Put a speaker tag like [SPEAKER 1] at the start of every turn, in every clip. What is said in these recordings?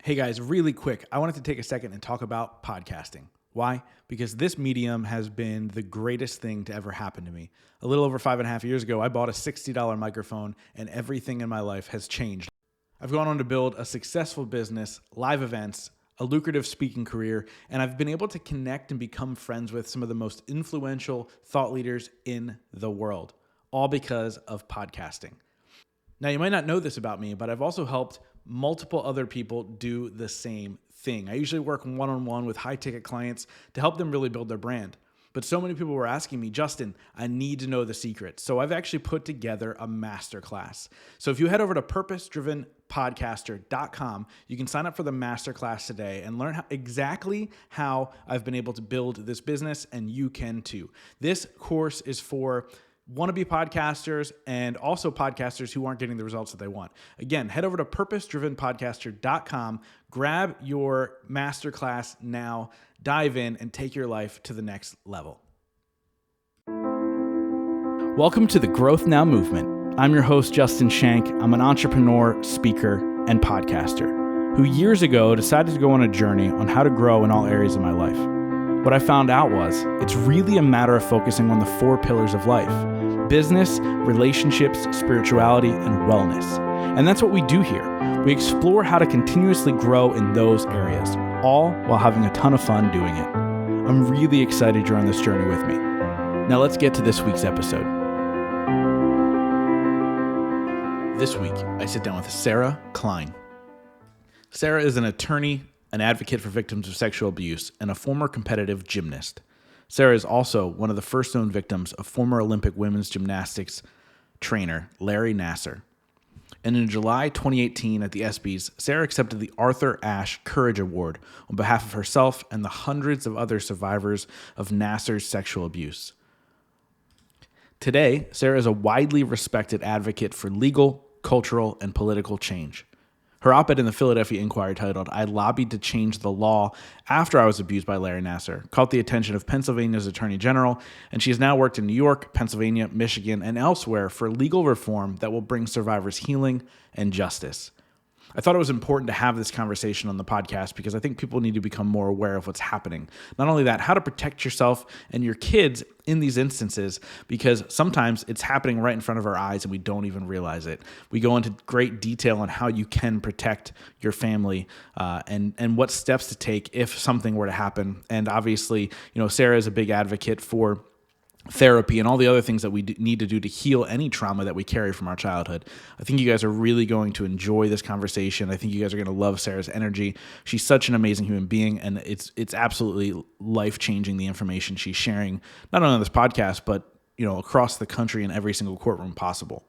[SPEAKER 1] Hey guys, really quick, I wanted to take a second and talk about podcasting. Why? Because this medium has been the greatest thing to ever happen to me. A little over 5.5 years ago, I bought a $60 microphone and everything in my life has changed. I've gone on to build a successful business, live events, a lucrative speaking career, and I've been able to connect and become friends with some of the most influential thought leaders in the world, all because of podcasting. Now, you might not know this about me, but I've also helped multiple other people do the same thing. I usually work one-on-one with high-ticket clients to help them really build their brand. But so many people were asking me, Justin, I need to know the secret. So I've actually put together a masterclass. So if you head over to purposedrivenpodcaster.com, you can sign up for the masterclass today and learn exactly how I've been able to build this business, and you can too. This course is for wannabe podcasters and also podcasters who aren't getting the results that they want. Again, head over to purposedrivenpodcaster.com, grab your masterclass now, dive in, and take your life to the next level. Welcome to the Growth Now movement. I'm your host, Justin Shank. I'm an entrepreneur, speaker, and podcaster who years ago decided to go on a journey on how to grow in all areas of my life. What I found out was it's really a matter of focusing on the 4 pillars of life: business, relationships, spirituality, and wellness. And that's what we do here. We explore how to continuously grow in those areas, all while having a ton of fun doing it. I'm really excited you're on this journey with me. Now let's get to this week's episode. This week, I sit down with Sarah Klein. Sarah is an attorney, an advocate for victims of sexual abuse, and a former competitive gymnast. Sarah is also one of the first known victims of former Olympic women's gymnastics trainer Larry Nassar. And in July 2018 at the ESPYs, Sarah accepted the Arthur Ashe Courage Award on behalf of herself and the hundreds of other survivors of Nassar's sexual abuse. Today, Sarah is a widely respected advocate for legal, cultural, and political change. Her op-ed in the Philadelphia Inquirer titled, "I Lobbied to Change the Law After I Was Abused by Larry Nassar," caught the attention of Pennsylvania's Attorney General, and she has now worked in New York, Pennsylvania, Michigan, and elsewhere for legal reform that will bring survivors healing and justice. I thought it was important to have this conversation on the podcast because I think people need to become more aware of what's happening. Not only that, how to protect yourself and your kids in these instances, because sometimes it's happening right in front of our eyes and we don't even realize it. We go into great detail on how you can protect your family and what steps to take if something were to happen. And obviously, Sarah is a big advocate for therapy and all the other things that we need to do to heal any trauma that we carry from our childhood. I think you guys are really going to enjoy this conversation. I think you guys are going to love Sarah's energy. She's such an amazing human being, and it's absolutely life-changing, the information she's sharing, not only on this podcast, but across the country in every single courtroom possible.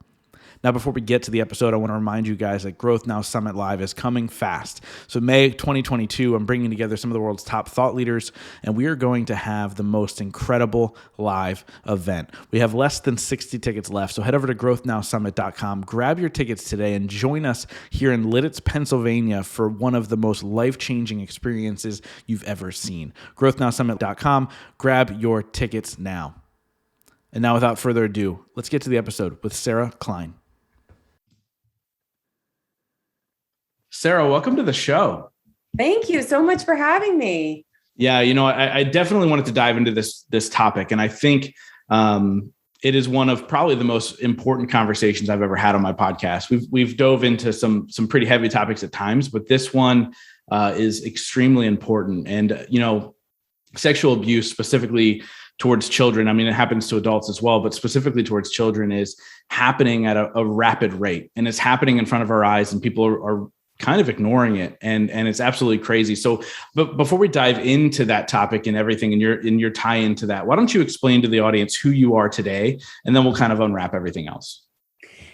[SPEAKER 1] Now, before we get to the episode, I want to remind you guys that Growth Now Summit Live is coming fast. So May 2022, I'm bringing together some of the world's top thought leaders, and we are going to have the most incredible live event. We have less than 60 tickets left, so head over to growthnowsummit.com, grab your tickets today, and join us here in Lidditz, Pennsylvania for one of the most life-changing experiences you've ever seen. growthnowsummit.com, grab your tickets now. And now, without further ado, let's get to the episode with Sarah Klein. Sarah, welcome to the show.
[SPEAKER 2] Thank you so much for having me.
[SPEAKER 1] Yeah, I definitely wanted to dive into this topic, and I think it is one of probably the most important conversations I've ever had on my podcast. We've dove into some pretty heavy topics at times, but this one is extremely important. And sexual abuse, specifically towards children, I mean, it happens to adults as well, but specifically towards children, is happening at a rapid rate, and it's happening in front of our eyes, and people are kind of ignoring it. And it's absolutely crazy. So, but before we dive into that topic and everything and your tie into that, why don't you explain to the audience who you are today, and then we'll kind of unwrap everything else.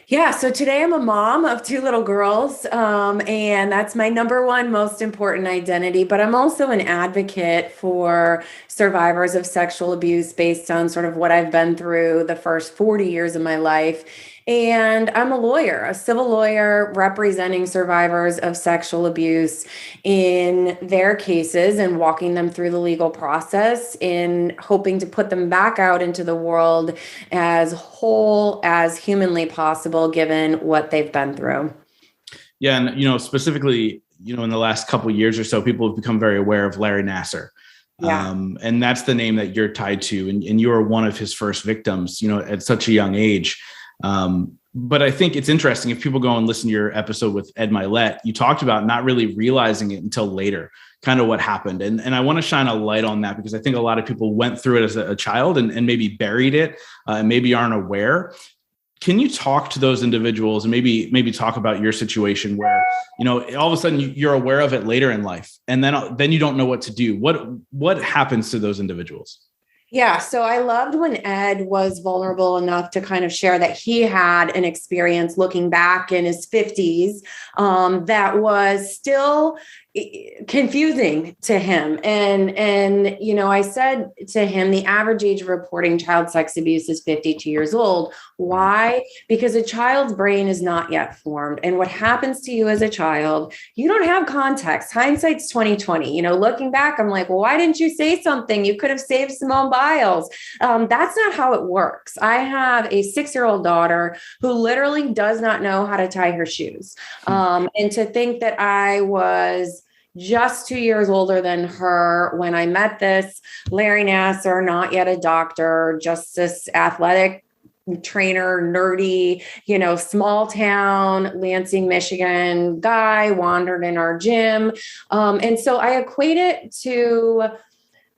[SPEAKER 2] Yeah. So today I'm a mom of 2 little girls, and that's my number one most important identity. But I'm also an advocate for survivors of sexual abuse based on sort of what I've been through the first 40 years of my life. And I'm a lawyer, a civil lawyer representing survivors of sexual abuse in their cases and walking them through the legal process in hoping to put them back out into the world as whole as humanly possible, given what they've been through.
[SPEAKER 1] Yeah. And, specifically, in the last couple of years or so, people have become very aware of Larry Nassar.
[SPEAKER 2] Yeah.
[SPEAKER 1] And that's the name that you're tied to. And you were one of his first victims, at such a young age. But I think it's interesting if people go and listen to your episode with Ed Milet, you talked about not really realizing it until later, kind of what happened. And I want to shine a light on that because I think a lot of people went through it as a child and maybe buried it and maybe aren't aware. Can you talk to those individuals and maybe talk about your situation where, all of a sudden you're aware of it later in life and then you don't know what to do? What happens to those individuals?
[SPEAKER 2] Yeah. So I loved when Ed was vulnerable enough to kind of share that he had an experience looking back in his 50s that was still confusing to him. And I said to him, the average age of reporting child sex abuse is 52 years old. Why? Because a child's brain is not yet formed. And what happens to you as a child, you don't have context. Hindsight's 2020. Looking back, I'm like, well, why didn't you say something? You could have saved Simone Biles. That's not how it works. I have a 6-year-old daughter who literally does not know how to tie her shoes. And to think that I was just 2 years older than her when I met this Larry Nassar, not yet a doctor, just this athletic trainer, nerdy, small town, Lansing, Michigan guy wandered in our gym. And so I equate it to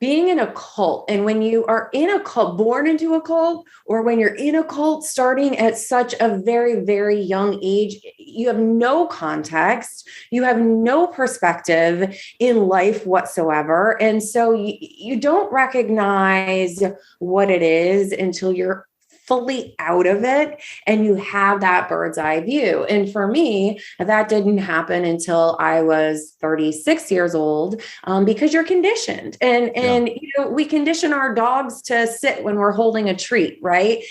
[SPEAKER 2] being in a cult. And when you are in a cult, born into a cult, or when you're in a cult starting at such a very, very young age, you have no context, you have no perspective in life whatsoever. And so you don't recognize what it is until you're fully out of it and you have that bird's eye view. And for me, that didn't happen until I was 36 years old because you're conditioned. And we condition our dogs to sit when we're holding a treat, right?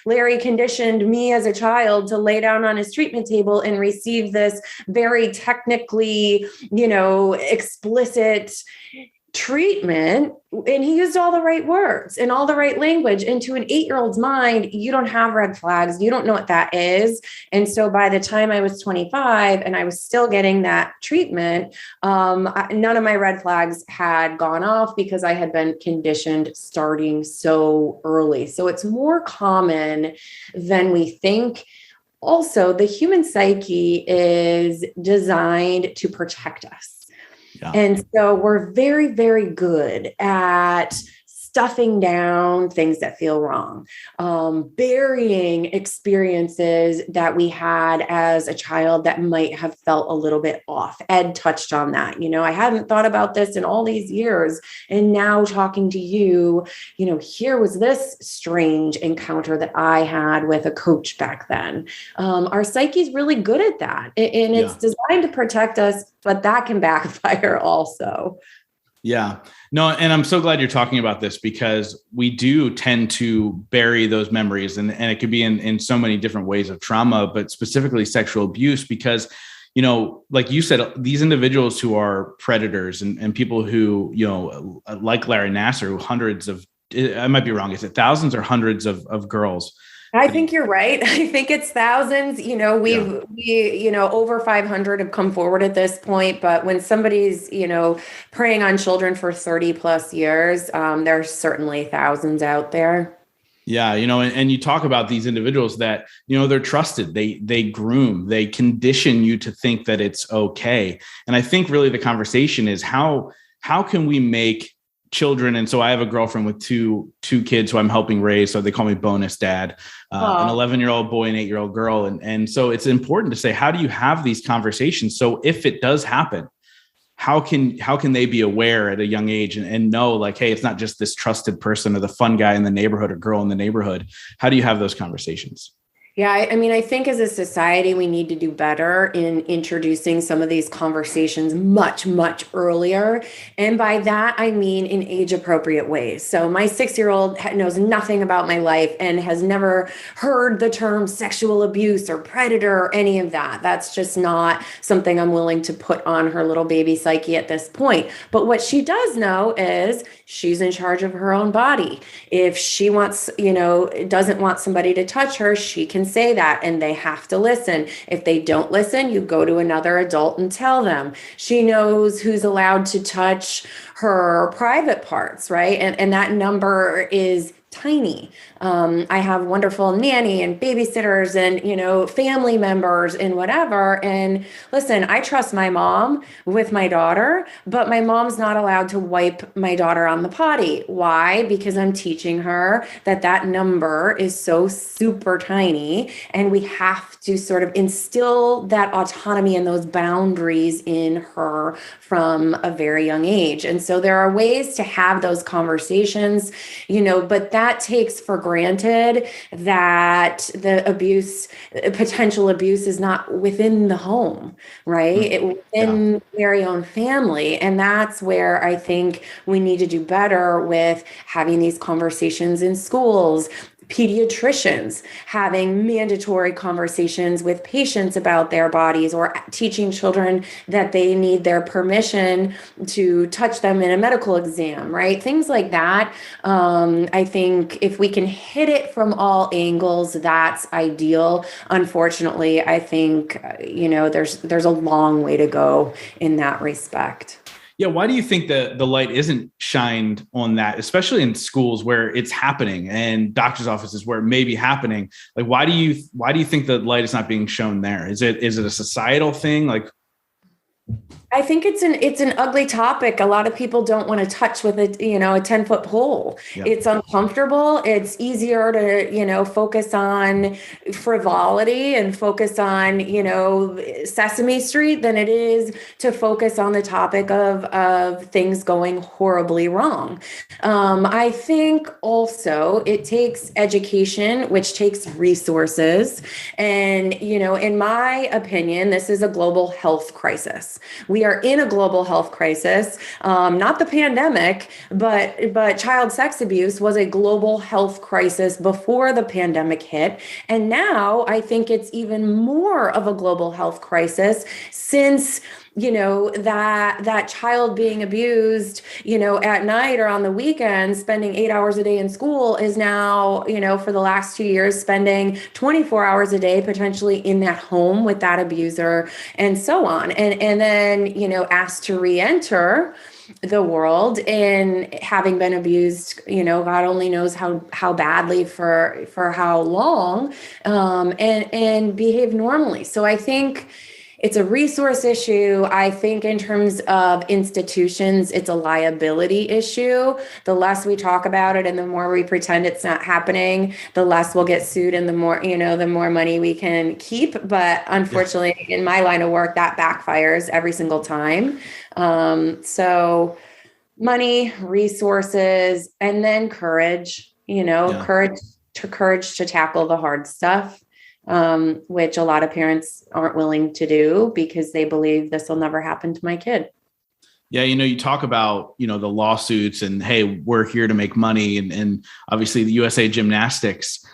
[SPEAKER 2] Larry conditioned me as a child to lay down on his treatment table and receive this very technically, explicit treatment, and he used all the right words and all the right language. And to an 8-year-old's mind, you don't have red flags. You don't know what that is. And so by the time I was 25 and I was still getting that treatment, none of my red flags had gone off because I had been conditioned starting so early. So it's more common than we think. Also, the human psyche is designed to protect us. Yeah. And so we're very, very good at stuffing down things that feel wrong, burying experiences that we had as a child that might have felt a little bit off. Ed touched on that. I hadn't thought about this in all these years. And now talking to you, here was this strange encounter that I had with a coach back then. Our psyche is really good at that. And it's designed to protect us, but that can backfire also.
[SPEAKER 1] Yeah, no. And I'm so glad you're talking about this because we do tend to bury those memories and it could be in so many different ways of trauma, but specifically sexual abuse, because, like you said, these individuals who are predators and people who, like Larry Nassar, who hundreds of, I might be wrong. Is it thousands or hundreds of girls?
[SPEAKER 2] I think you're right. I think it's thousands. Over 500 have come forward at this point. But when somebody's, preying on children for 30 plus years, there's certainly thousands out there.
[SPEAKER 1] Yeah. And you talk about these individuals that, they're trusted. They groom, they condition you to think that it's okay. And I think really the conversation is how can we make children. And so I have a girlfriend with two kids who I'm helping raise. So they call me bonus dad, an 11-year-old boy and 8-year-old girl. And so it's important to say, how do you have these conversations? So if it does happen, how can they be aware at a young age and know like, hey, it's not just this trusted person or the fun guy in the neighborhood or girl in the neighborhood. How do you have those conversations?
[SPEAKER 2] Yeah, I think as a society, we need to do better in introducing some of these conversations much, much earlier. And by that, I mean in age-appropriate ways. So my 6-year-old knows nothing about my life and has never heard the term sexual abuse or predator or any of that. That's just not something I'm willing to put on her little baby psyche at this point. But what she does know is she's in charge of her own body. If she wants, doesn't want somebody to touch her, she can say that, and they have to listen. If they don't listen, you go to another adult and tell them. She knows who's allowed to touch her private parts, right? And that number is tiny. I have wonderful nanny and babysitters and, family members and whatever. And listen, I trust my mom with my daughter, but my mom's not allowed to wipe my daughter on the potty. Why? Because I'm teaching her that number is so super tiny, and we have to sort of instill that autonomy and those boundaries in her from a very young age. And so there are ways to have those conversations, but that takes for granted that the potential abuse is not within the home, right? Within the very own family. And that's where I think we need to do better with having these conversations in schools. Pediatricians having mandatory conversations with patients about their bodies, or teaching children that they need their permission to touch them in a medical exam, right? Things like that. I think if we can hit it from all angles, that's ideal. Unfortunately, I think, there's a long way to go in that respect.
[SPEAKER 1] Yeah. Why do you think the light isn't shined on that, especially in schools where it's happening and doctors' offices where it may be happening? Like, why do you think the light is not being shown there? Is it a societal thing? Like,
[SPEAKER 2] I think it's an ugly topic. A lot of people don't want to touch with a 10-foot pole. Yeah. It's uncomfortable. It's easier to, focus on frivolity and focus on, Sesame Street than it is to focus on the topic of things going horribly wrong. I think also it takes education, which takes resources. And, in my opinion, this is a global health crisis. We are in a global health crisis, not the pandemic, but child sex abuse was a global health crisis before the pandemic hit. And now I think it's even more of a global health crisis since that child being abused, at night or on the weekend, spending 8 hours a day in school is now, for the last 2 years, spending 24 hours a day, potentially in that home with that abuser, and so on. And then, asked to re-enter the world and having been abused, God only knows how badly for how long, and behave normally. So I think it's a resource issue. I think in terms of institutions, it's a liability issue. The less we talk about it and the more we pretend it's not happening, the less we'll get sued and the more money we can keep. But unfortunately, in my line of work, that backfires every single time. So money, resources, and then courage, courage to tackle the hard stuff. Which a lot of parents aren't willing to do because they believe this will never happen to my kid.
[SPEAKER 1] Yeah. You talk about, the lawsuits and, hey, we're here to make money. And obviously the USA Gymnastics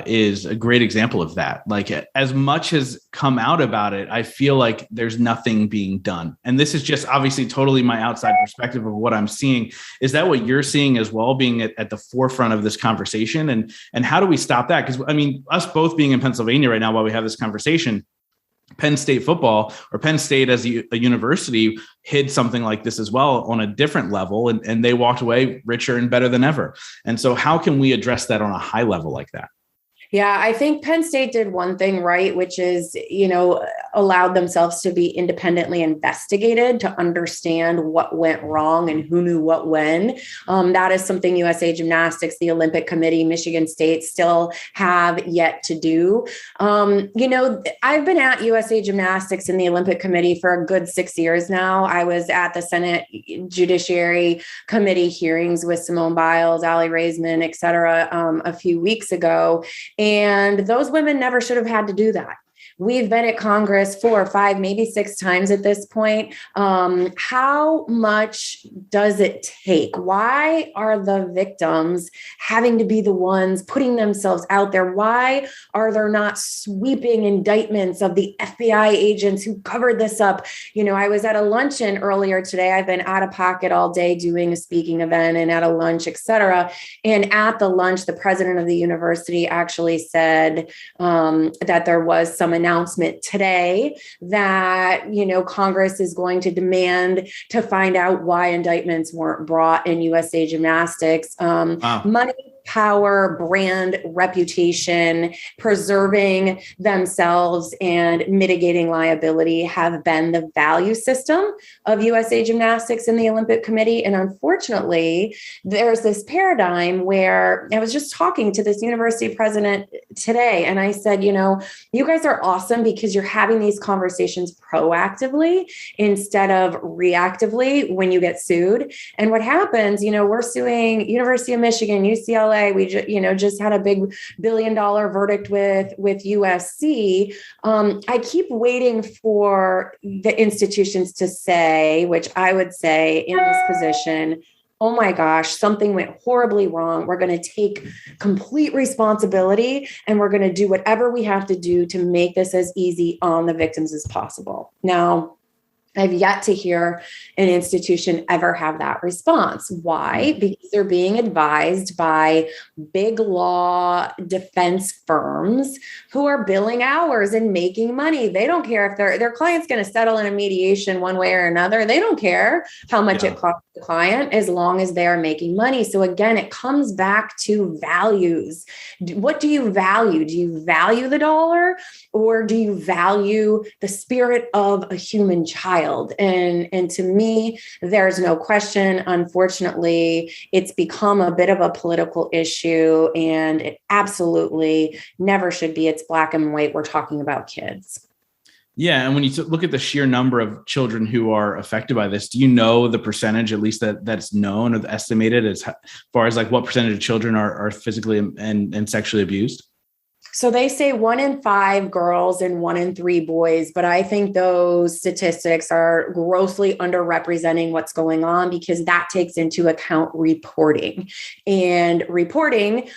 [SPEAKER 1] is a great example of that. Like, as much has come out about it, I feel like there's nothing being done. And this is just obviously totally my outside perspective of what I'm seeing. Is that what you're seeing as well, being at the forefront of this conversation? And how do we stop that? Because us both being in Pennsylvania right now while we have this conversation, Penn State football, or Penn State as a university, hid something like this as well on a different level, and they walked away richer and better than ever. And so how can we address that on a high level like that?
[SPEAKER 2] Yeah, I think Penn State did one thing right, which is, allowed themselves to be independently investigated to understand what went wrong and who knew what when. That is something USA Gymnastics, the Olympic Committee, Michigan State still have yet to do. I've been at USA Gymnastics in the Olympic Committee for a good 6 years now. I was at the Senate Judiciary Committee hearings with Simone Biles, Ali Raisman, et cetera, a few weeks ago. And those women never should have had to do that. we've been at Congress 4, 5, maybe 6 times at this point. How much does it take? Why are the victims having to be the ones putting themselves out there? Why are there not sweeping indictments of the FBI agents who covered this up? I was at a luncheon earlier today. I've been out of pocket all day doing a speaking event and at a lunch, et cetera. And at the lunch, the president of the university actually said that there was some announcement today that, Congress is going to demand to find out why indictments weren't brought in USA Gymnastics. Money, power, brand, reputation, preserving themselves and mitigating liability have been the value system of USA Gymnastics and the Olympic Committee. And unfortunately, there's this paradigm where I was just talking to this university president today, and I said, you guys are awesome because you're having these conversations proactively instead of reactively when you get sued. And what happens, we're suing University of Michigan, UCLA. We just had a big $1 billion verdict with USC. I keep waiting for the institutions to say, which I would say in this position, oh my gosh, something went horribly wrong. We're going to take complete responsibility and we're going to do whatever we have to do to make this as easy on the victims as possible. Now, I've yet to hear an institution ever have that response. Why? Because they're being advised by big law defense firms who are billing hours and making money. They don't care if their client's going to settle in a mediation one way or another. They don't care how much it costs the client as long as they are making money. So again, it comes back to values. What do you value? Do you value the dollar or do you value the spirit of a human child? And to me, there's no question. Unfortunately, it's become a bit of a political issue, and it absolutely never should be. It's black and white. We're talking about kids.
[SPEAKER 1] Yeah. And when you look at the sheer number of children who are affected by this, do you know the percentage, at least that's known or estimated as far as like what percentage of children are physically and sexually abused?
[SPEAKER 2] So they say 1 in 5 girls and 1 in 3 boys, but I think those statistics are grossly underrepresenting what's going on because that takes into account reporting. And reporting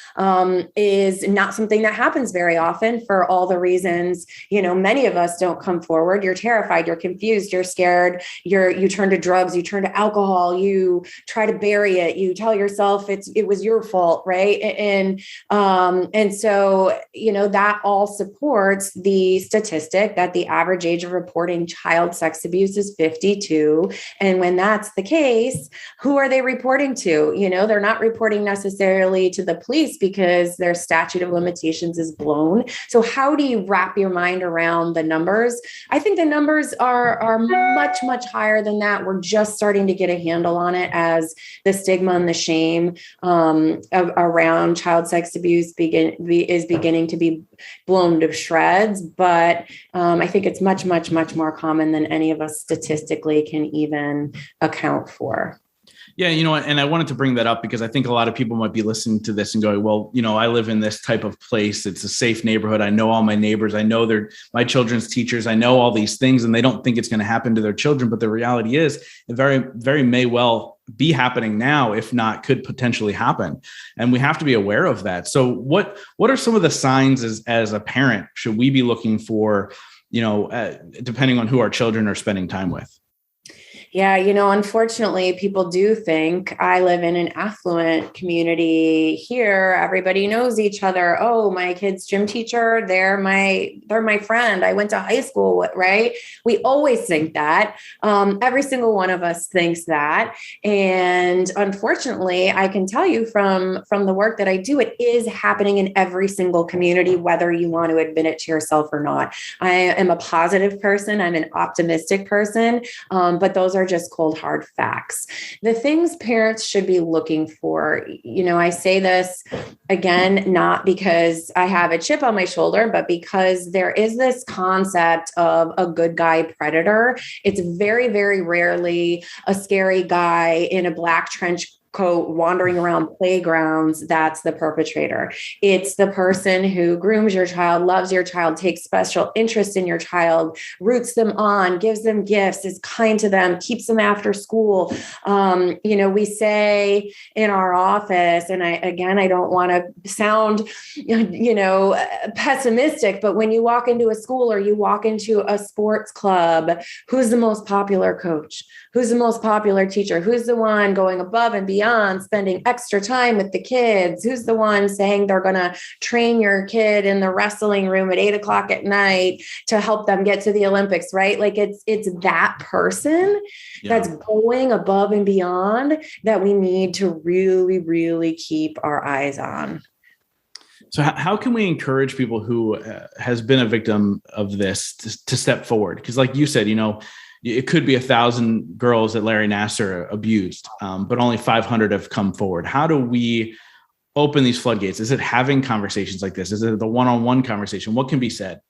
[SPEAKER 2] is not something that happens very often for all the reasons, many of us don't come forward. You're terrified, you're confused, you're scared, you turn to drugs, you turn to alcohol, you try to bury it, you tell yourself it was your fault, right? And so, that all supports the statistic that the average age of reporting child sex abuse is 52. And when that's the case, who are they reporting to? They're not reporting necessarily to the police because their statute of limitations is blown. So how do you wrap your mind around the numbers? I think the numbers are much, much higher than that. We're just starting to get a handle on it as the stigma and the shame around child sex abuse is beginning to be blown to shreds. But I think it's much, much, much more common than any of us statistically can even account for.
[SPEAKER 1] Yeah, and I wanted to bring that up because I think a lot of people might be listening to this and going, well, I live in this type of place. It's a safe neighborhood. I know all my neighbors. I know they're my children's teachers. I know all these things, and they don't think it's going to happen to their children. But the reality is it very, very may well be happening now, if not could potentially happen. And we have to be aware of that. So what are some of the signs as a parent should we be looking for, depending on who our children are spending time with?
[SPEAKER 2] Yeah, unfortunately, people do think I live in an affluent community here. Everybody knows each other. Oh, my kid's gym teacher, they're my friend. I went to high school with, right? We always think that. Every single one of us thinks that. And unfortunately, I can tell you from the work that I do, it is happening in every single community, whether you want to admit it to yourself or not. I am a positive person. I'm an optimistic person, but those are just cold, hard facts. The things parents should be looking for, I say this again, not because I have a chip on my shoulder, but because there is this concept of a good guy predator. It's very, very rarely a scary guy in a black trench quote, wandering around playgrounds, that's the perpetrator. It's the person who grooms your child, loves your child, takes special interest in your child, roots them on, gives them gifts, is kind to them, keeps them after school. We say in our office, and I don't want to sound, pessimistic, but when you walk into a school or you walk into a sports club, who's the most popular coach? Who's the most popular teacher? Who's the one going above and beyond, spending extra time with the kids? Who's the one saying they're going to train your kid in the wrestling room at 8:00 at night to help them get to the Olympics, right? Like it's that person that's going above and beyond that we need to really, really keep our eyes on.
[SPEAKER 1] So how can we encourage people who has been a victim of this to step forward? Because like you said, it could be 1,000 girls that Larry Nassar abused, but only 500 have come forward. How do we open these floodgates? Is it having conversations like this? Is it the one-on-one conversation? What can be said?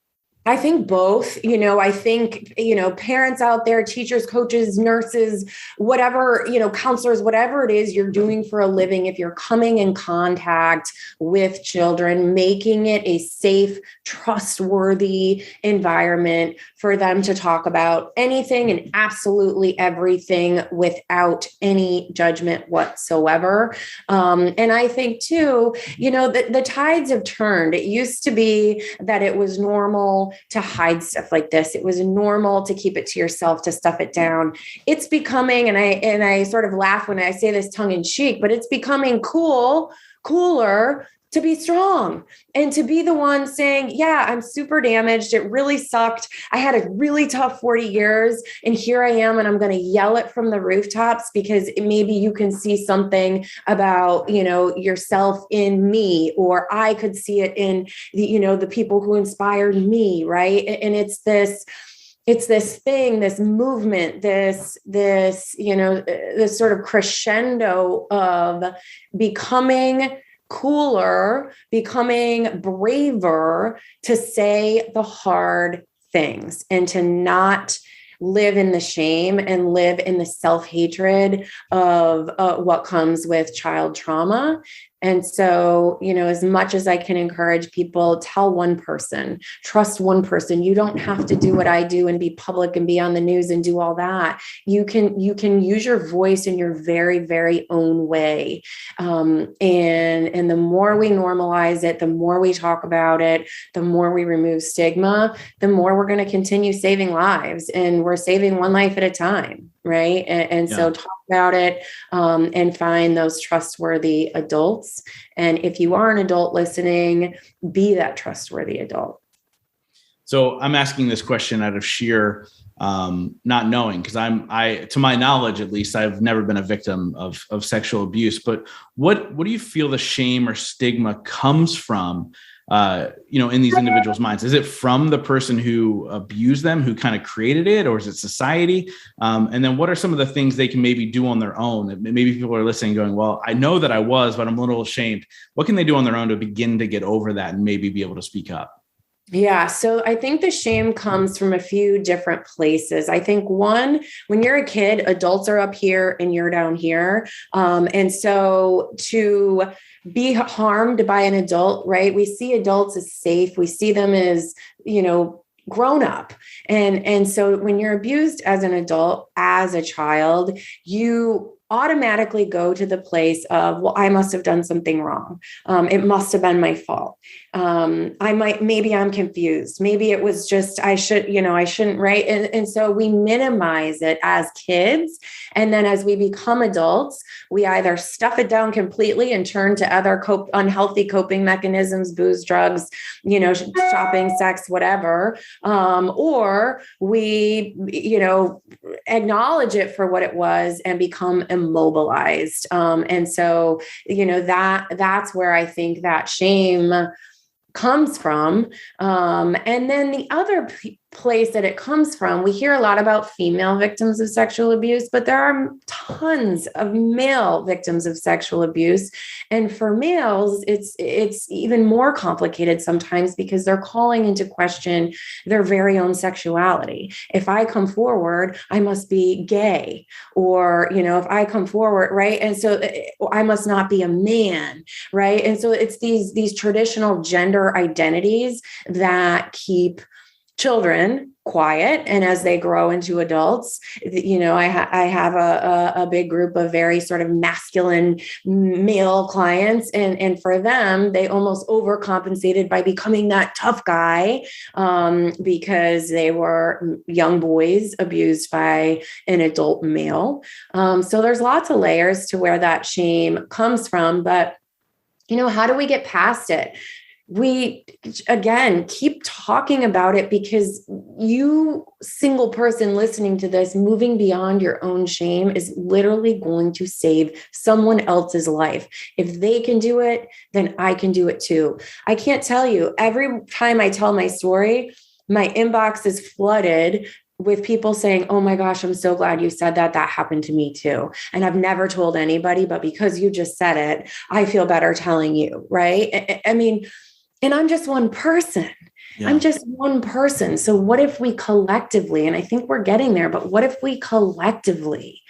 [SPEAKER 2] I think both. I think, parents out there, teachers, coaches, nurses, whatever, counselors, whatever it is you're doing for a living, if you're coming in contact with children, making it a safe, trustworthy environment for them to talk about anything and absolutely everything without any judgment whatsoever. And I think too, the tides have turned. It used to be that it was normal to hide stuff like this. It was normal to keep it to yourself, to stuff it down. It's becoming, and I sort of laugh when I say this tongue in cheek, but it's becoming cooler to be strong and to be the one saying, yeah, I'm super damaged. It really sucked. I had a really tough 40 years and here I am, and I'm going to yell it from the rooftops because maybe you can see something about, yourself in me, or I could see it in the people who inspired me. Right. And it's this thing, this movement, this sort of crescendo of becoming cooler, becoming braver to say the hard things and to not live in the shame and live in the self-hatred of what comes with child trauma. And so, as much as I can encourage people, tell one person, trust one person. You don't have to do what I do and be public and be on the news and do all that. You can use your voice in your very, very own way. And the more we normalize it, the more we talk about it, the more we remove stigma, the more we're going to continue saving lives. And we're saving one life at a time. Right. So talk about it and find those trustworthy adults. And if you are an adult listening, be that trustworthy adult.
[SPEAKER 1] So I'm asking this question out of sheer not knowing, because to my knowledge, at least, I've never been a victim of sexual abuse. But what do you feel the shame or stigma comes from? In these individuals' minds? Is it from the person who abused them, who kind of created it, or is it society? And then what are some of the things they can maybe do on their own? Maybe people are listening going, well, I know that I was, but I'm a little ashamed. What can they do on their own to begin to get over that and maybe be able to speak up?
[SPEAKER 2] Yeah. So I think the shame comes from a few different places. I think one, when you're a kid, adults are up here and you're down here. And so to be harmed by an adult, right? We see adults as safe. We see them as, grown up. And so when you're abused as an adult, as a child, you automatically go to the place of, well, I must have done something wrong. It must have been my fault. Maybe I'm confused. Maybe it was just, I shouldn't, right? And so we minimize it as kids. And then as we become adults, we either stuff it down completely and turn to other unhealthy coping mechanisms, booze, drugs, shopping, sex, whatever. Or we, acknowledge it for what it was and become immobilized. And so, that's where I think that shame comes from. And then the other place that it comes from. We hear a lot about female victims of sexual abuse, but there are tons of male victims of sexual abuse. And for males, it's even more complicated sometimes because they're calling into question their very own sexuality. If I come forward, I must be gay, or, if I come forward, right? And so I must not be a man, right? And so it's these traditional gender identities that keep children quiet. And as they grow into adults, I have a big group of very sort of masculine male clients. And for them, they almost overcompensated by becoming that tough guy because they were young boys abused by an adult male. So there's lots of layers to where that shame comes from. But, how do we get past it? We, again, keep talking about it, because you, single person listening to this, moving beyond your own shame is literally going to save someone else's life. If they can do it, then I can do it too. I can't tell you, every time I tell my story, my inbox is flooded with people saying, "Oh my gosh, I'm so glad you said that. That happened to me too. And I've never told anybody, but because you just said it, I feel better telling you," right? I mean, and I'm just one person. Yeah. I'm just one person. So what if we collectively, and I think we're getting there, but what if we collectively,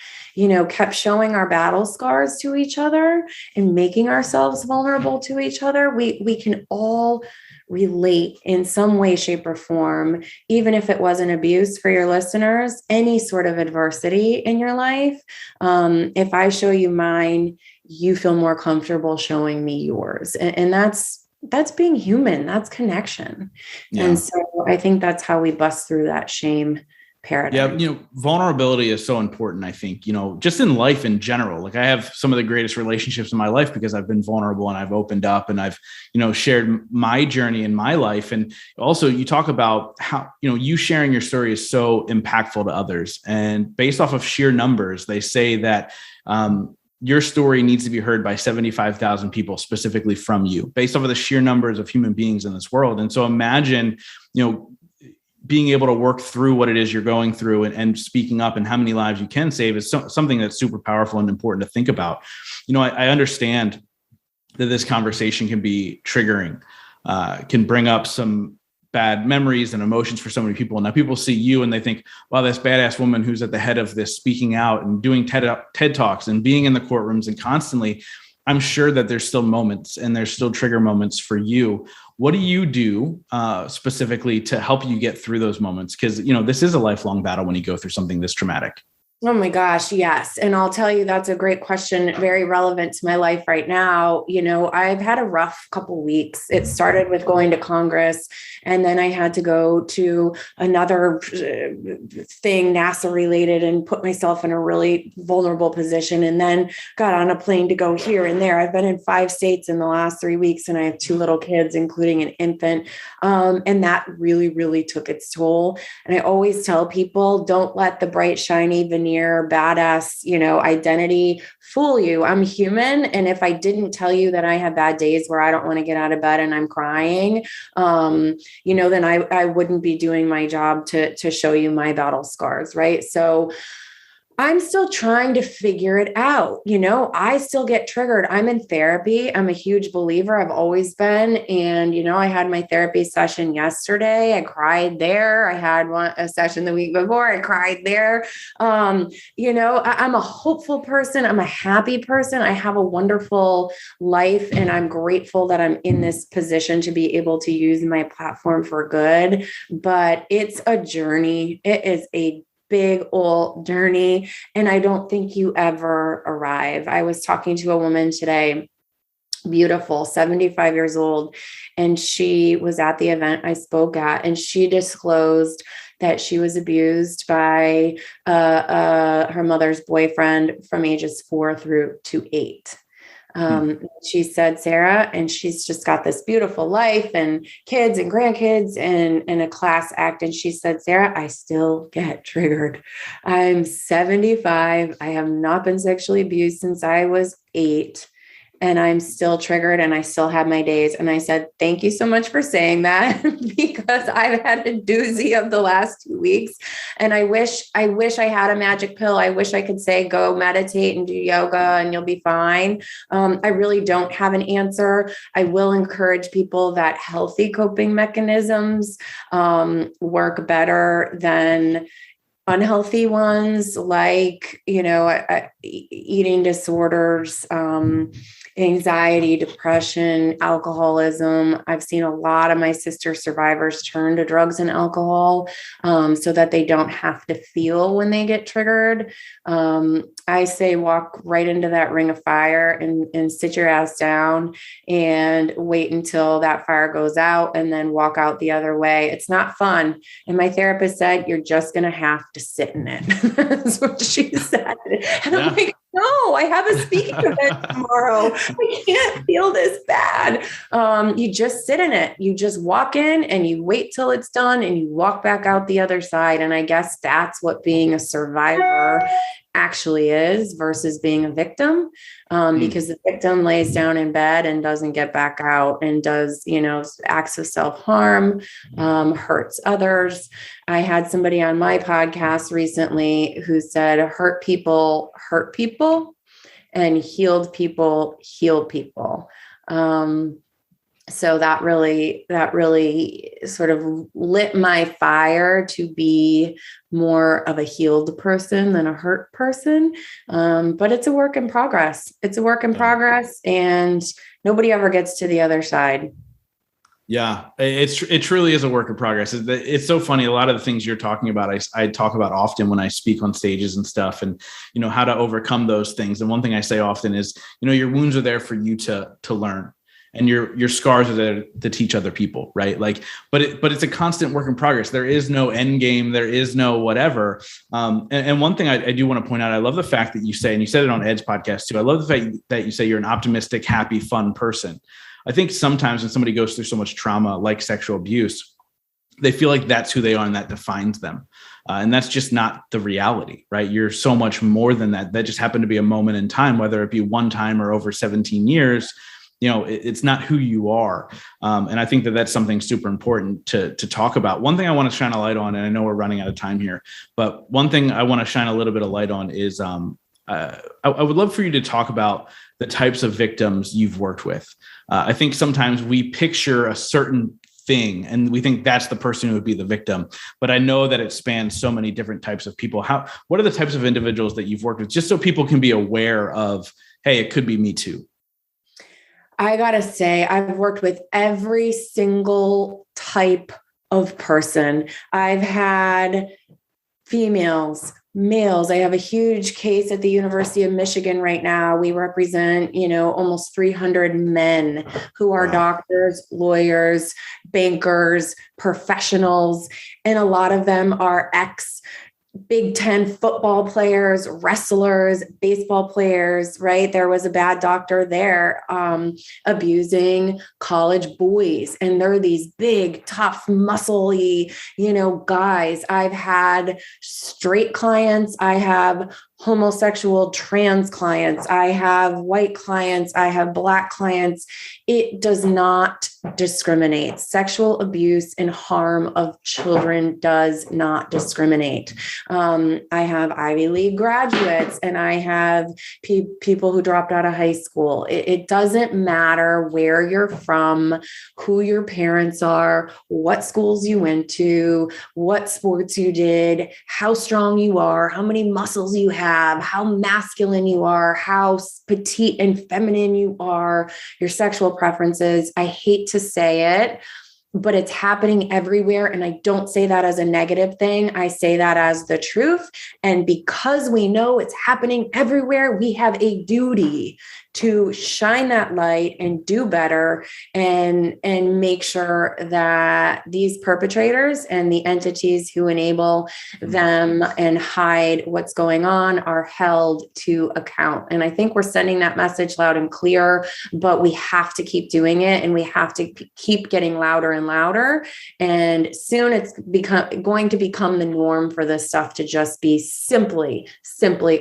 [SPEAKER 2] kept showing our battle scars to each other and making ourselves vulnerable to each other? We can all relate in some way, shape, or form, even if it wasn't abuse for your listeners, any sort of adversity in your life. If I show you mine, you feel more comfortable showing me yours. And that's being human. That's connection. Yeah. And so I think that's how we bust through that shame paradigm.
[SPEAKER 1] Yeah. Vulnerability is so important. I think, just in life in general, like I have some of the greatest relationships in my life because I've been vulnerable and I've opened up and I've, shared my journey in my life. And also you talk about how, you sharing your story is so impactful to others. And based off of sheer numbers, they say that, your story needs to be heard by 75,000 people specifically from you, based off of the sheer numbers of human beings in this world. And so imagine, being able to work through what it is you're going through and speaking up and how many lives you can save is something that's super powerful and important to think about. I understand that this conversation can be triggering, can bring up some bad memories and emotions for so many people. Now people see you and they think, wow, this badass woman who's at the head of this, speaking out and doing TED Talks and being in the courtrooms and constantly. I'm sure that there's still moments and there's still trigger moments for you. What do you do specifically to help you get through those moments? Because, this is a lifelong battle when you go through something this traumatic.
[SPEAKER 2] Oh my gosh, yes. And I'll tell you, that's a great question, very relevant to my life right now. I've had a rough couple weeks. It started with going to Congress, and then I had to go to another thing, NASA related, and put myself in a really vulnerable position, and then got on a plane to go here and there. I've been in 5 states in the last 3 weeks, and I have 2 little kids, including an infant. And that really, really took its toll. And I always tell people, don't let the bright, shiny veneer badass, identity fool you. I'm human. And if I didn't tell you that I have bad days where I don't want to get out of bed and I'm crying, then I wouldn't be doing my job to show you my battle scars. Right. So I'm still trying to figure it out. I still get triggered. I'm in therapy. I'm a huge believer. I've always been. And, I had my therapy session yesterday. I cried there. I had a session the week before. I cried there. I'm a hopeful person. I'm a happy person. I have a wonderful life, and I'm grateful that I'm in this position to be able to use my platform for good. But it's a journey. It is a big old journey. And I don't think you ever arrive. I was talking to a woman today, beautiful, 75 years old. And she was at the event I spoke at, and she disclosed that she was abused by her mother's boyfriend from ages 4 through to 8. She said, Sarah, and she's just got this beautiful life and kids and grandkids and a class act. And she said, Sarah, I still get triggered. I'm 75. I have not been sexually abused since I was 8. and I'm still triggered and I still have my days. And I said, thank you so much for saying that because I've had a doozy of the last 2 weeks. And I wish I had a magic pill. I wish I could say, go meditate and do yoga and you'll be fine. I really don't have an answer. I will encourage people that healthy coping mechanisms work better than unhealthy ones, like, eating disorders, anxiety, depression, alcoholism. I've seen a lot of my sister survivors turn to drugs and alcohol so that they don't have to feel when they get triggered. I say walk right into that ring of fire and sit your ass down and wait until that fire goes out and then walk out the other way. It's not fun. And my therapist said, you're just going to have to sit in it. That's what she said. And I'm like, no, I have a speaking event tomorrow. I can't feel this bad. You just sit in it. You just walk in and you wait till it's done and you walk back out the other side. And I guess that's what being a survivor actually is versus being a victim, because the victim lays down in bed and doesn't get back out and does, acts of self-harm, hurts others. I had somebody on my podcast recently who said, hurt people and healed people heal people. So that really sort of lit my fire to be more of a healed person than a hurt person. But it's a work in progress. And nobody ever gets to the other side.
[SPEAKER 1] Yeah, it truly is a work in progress. It's so funny. A lot of the things you're talking about, I talk about often when I speak on stages and stuff, and how to overcome those things. And one thing I say often is, your wounds are there for you to learn. And your scars are there to teach other people, right? But it's a constant work in progress. There is no end game. There is no whatever. And one thing I do want to point out, I love the fact that you say, and you said it on Ed's podcast too, I love the fact that you say you're an optimistic, happy, fun person. I think sometimes when somebody goes through so much trauma, like sexual abuse, they feel like that's who they are and that defines them. And that's just not the reality, right? You're so much more than that. That just happened to be a moment in time, whether it be one time or over 17 years. It's not who you are. And I think that that's something super important to talk about. One thing I want to shine a light on, and I know we're running out of time here, but one thing I want to shine a little bit of light on is I would love for you to talk about the types of victims you've worked with. I think sometimes we picture a certain thing and we think that's the person who would be the victim, but I know that it spans so many different types of people. What are the types of individuals that you've worked with, just so people can be aware of, hey, it could be me too?
[SPEAKER 2] I gotta say, I've worked with every single type of person. I've had females, males. I have a huge case at the University of Michigan right now. We represent, almost 300 men who are doctors, lawyers, bankers, professionals, and a lot of them are Big Ten football players, wrestlers, baseball players, right? There was a bad doctor there abusing college boys. And they're these big, tough, muscly, guys. I've had straight clients. I have homosexual trans clients. I have white clients. I have Black clients. It does not discriminate. Sexual abuse and harm of children does not discriminate. I have Ivy League graduates and I have people who dropped out of high school. It doesn't matter where you're from, who your parents are, what schools you went to, what sports you did, how strong you are, how many muscles you have, how masculine you are, how petite and feminine you are, your sexual preferences. I hate to say it, but it's happening everywhere. And I don't say that as a negative thing. I say that as the truth. And because we know it's happening everywhere, we have a duty to shine that light and do better and make sure that these perpetrators and the entities who enable them and hide what's going on are held to account. And I think we're sending that message loud and clear, but we have to keep doing it and we have to keep getting louder and louder. And soon it's going to become the norm for this stuff to just be simply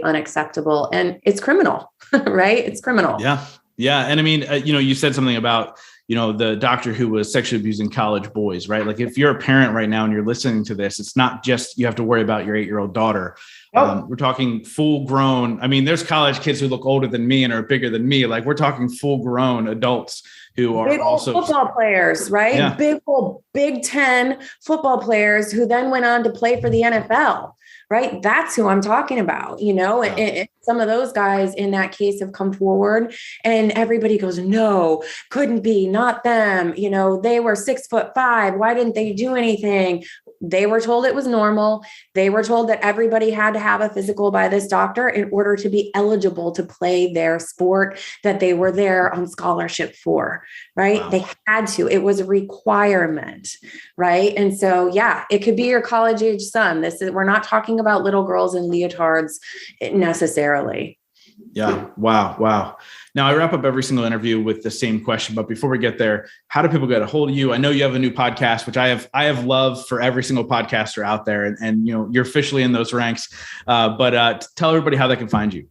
[SPEAKER 2] unacceptable. And it's criminal, right? It's criminal.
[SPEAKER 1] Yeah. Yeah. And I mean, you said something about, the doctor who was sexually abusing college boys, right? Like if you're a parent right now and you're listening to this, it's not just you have to worry about your 8-year-old daughter. We're talking full grown. I mean, there's college kids who look older than me and are bigger than me. Like we're talking full grown adults who are
[SPEAKER 2] big
[SPEAKER 1] also
[SPEAKER 2] football players, right?
[SPEAKER 1] Yeah.
[SPEAKER 2] Big old Big Ten football players who then went on to play for the NFL, right? That's who I'm talking about, and some of those guys in that case have come forward and everybody goes, no, couldn't be, not them. They were 6'5". Why didn't they do anything? They were told it was normal. They were told that everybody had to have a physical by this doctor in order to be eligible to play their sport that they were there on scholarship for, right? Wow. They had to. It was a requirement, right? And so, yeah, it could be your college age son. We're not talking about little girls in leotards necessarily.
[SPEAKER 1] Yeah. Wow. Now I wrap up every single interview with the same question, but before we get there, how do people get a hold of you? I know you have a new podcast, which I have love for every single podcaster out there, and you're officially in those ranks. But tell everybody how they can find you.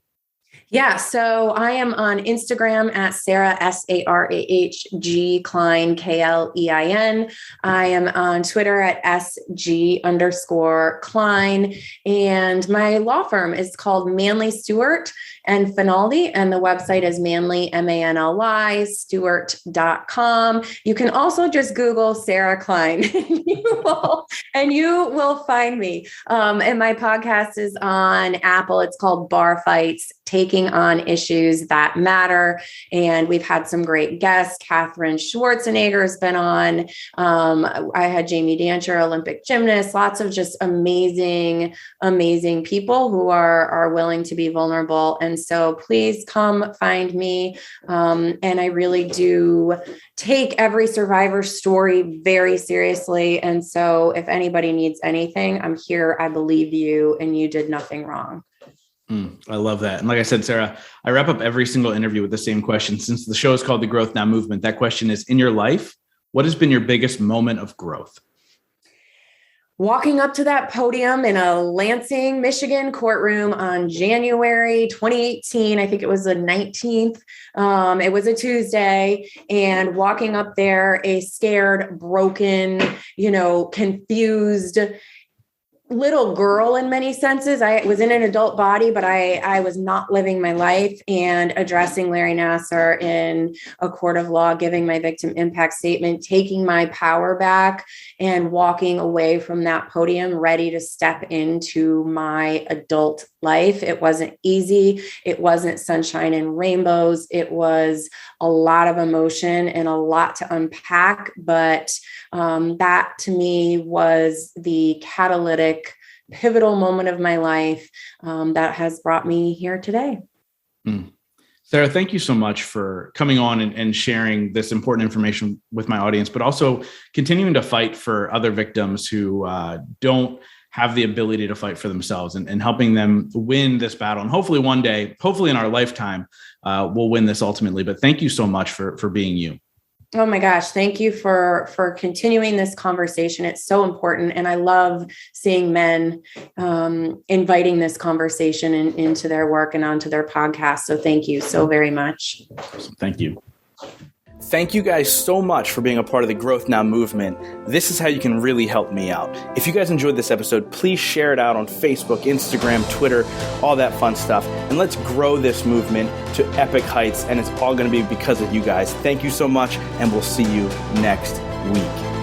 [SPEAKER 2] Yeah. So I am on Instagram at Sarah, SARAHG Klein, KLEIN. I am on Twitter at SG_Klein. And my law firm is called Manley Stewart and Finaldi. And the website is Manley, MANLY, Stewart.com. You can also just Google Sarah Klein and you will find me. And my podcast is on Apple. It's called Bar Fights, Taking on Issues That Matter. And we've had some great guests. Catherine Schwarzenegger has been on. I had Jamie Dancher, Olympic gymnast, lots of just amazing people who are willing to be vulnerable. And so please come find me. And I really do take every survivor story very seriously. And so if anybody needs anything, I'm here. I believe you, and you did nothing wrong.
[SPEAKER 1] I love that. And like I said, Sarah, I wrap up every single interview with the same question. Since the show is called The Growth Now Movement, that question is, in your life, what has been your biggest moment of growth?
[SPEAKER 2] Walking up to that podium in a Lansing, Michigan courtroom on January 2018, I think it was the 19th. It was a Tuesday, and walking up there, a scared, broken, confused little girl in many senses. I was in an adult body, but I was not living my life, and addressing Larry Nassar in a court of law, giving my victim impact statement, taking my power back, and walking away from that podium, ready to step into my adult life. It wasn't easy. It wasn't sunshine and rainbows. It was a lot of emotion and a lot to unpack. But that to me was the catalytic, pivotal moment of my life that has brought me here today.
[SPEAKER 1] Sarah, thank you so much for coming on and sharing this important information with my audience, but also continuing to fight for other victims who don't have the ability to fight for themselves, and helping them win this battle. And hopefully one day, hopefully in our lifetime, we'll win this ultimately. But thank you so much for being you.
[SPEAKER 2] Oh my gosh. Thank you for continuing this conversation. It's so important. And I love seeing men inviting this conversation into their work and onto their podcast. So thank you so very much.
[SPEAKER 1] Thank you. Thank you guys so much for being a part of the Growth Now movement. This is how you can really help me out. If you guys enjoyed this episode, please share it out on Facebook, Instagram, Twitter, all that fun stuff. And let's grow this movement to epic heights. And it's all going to be because of you guys. Thank you so much. And we'll see you next week.